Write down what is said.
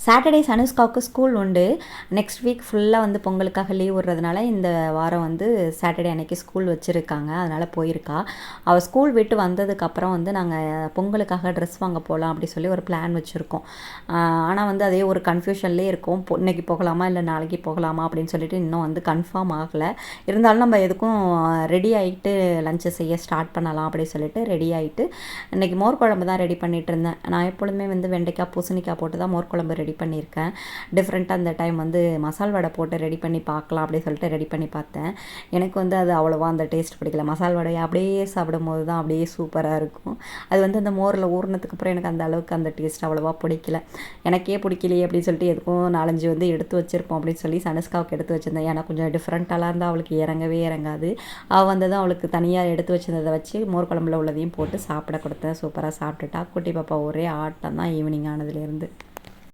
Saturday சனுஷ்காவுக்கு school உண்டு. Next week ஃபுல்லாக வந்து பொங்கலுக்காக லீவ் விடுறதுனால இந்த வாரம் வந்து சாட்டர்டே அன்னைக்கு ஸ்கூல் வச்சுருக்காங்க. அதனால் போயிருக்கா. அவள் ஸ்கூல் விட்டு வந்ததுக்கப்புறம் வந்து நாங்கள் பொங்கலுக்காக ட்ரெஸ் வாங்க போகலாம் அப்படி சொல்லி ஒரு பிளான் வச்சுருக்கோம். ஆனால் வந்து அதே ஒரு கன்ஃபியூஷன்லேயே இருக்கும். இன்னைக்கு போகலாமா இல்லை நாளைக்கு போகலாமா அப்படின்னு சொல்லிட்டு இன்னும் வந்து கன்ஃபார்ம் ஆகலை. இருந்தாலும் நம்ம எதுக்கும் ரெடி ஆகிட்டு லஞ்சை செய்ய ஸ்டார்ட் பண்ணலாம் அப்படின்னு சொல்லிட்டு ரெடி ஆகிட்டு இன்றைக்கி மோர் குழம்பு தான் ரெடி பண்ணிகிட்டு இருந்தேன். நான் எப்பொழுதுமே வந்து வெண்டைக்காய் பூசணிக்காய் போட்டு தான் மோர் குழம்பு ரெடி பண்ணியிருக்கேன். டிஃப்ரெண்ட்டாக அந்த டைம் வந்து மசால் வடை போட்டு ரெடி பண்ணி பார்க்கலாம் அப்படின்னு சொல்லிட்டு ரெடி பண்ணி பார்த்தேன். எனக்கு வந்து அது அவ்வளோவா அந்த டேஸ்ட் பிடிக்கல. மசால் வடையை அப்படியே சாப்பிடும்போது தான் அப்படியே சூப்பராக இருக்கும். அது வந்து அந்த மோரில் ஊறினதுக்கு அப்புறம் எனக்கு அந்த அளவுக்கு அந்த டேஸ்ட் அவ்வளோவா பிடிக்கல. எனக்கே பிடிக்கலையே அப்படின்னு சொல்லிட்டு எதுக்கும் 4-5 வந்து எடுத்து வச்சுருப்போம் அப்படின்னு சொல்லி சனுஷ்காவுக்கு எடுத்து வச்சுருந்தேன். ஏன்னா கொஞ்சம் டிஃப்ரெண்ட்டாலாம் இருந்தால் அவளுக்கு இறங்கவே இறங்காது. அவள் வந்து தான் அவளுக்கு தனியாக எடுத்து வச்சுருந்ததை வச்சு மோர் குழம்புல உள்ளதையும் போட்டு சாப்பிட கொடுத்தேன். சூப்பராக சாப்பிட்டுட்டா. குட்டி பாப்பா ஒரே ஆட்டம் தான் ஈவினிங் ஆனதுலேருந்து.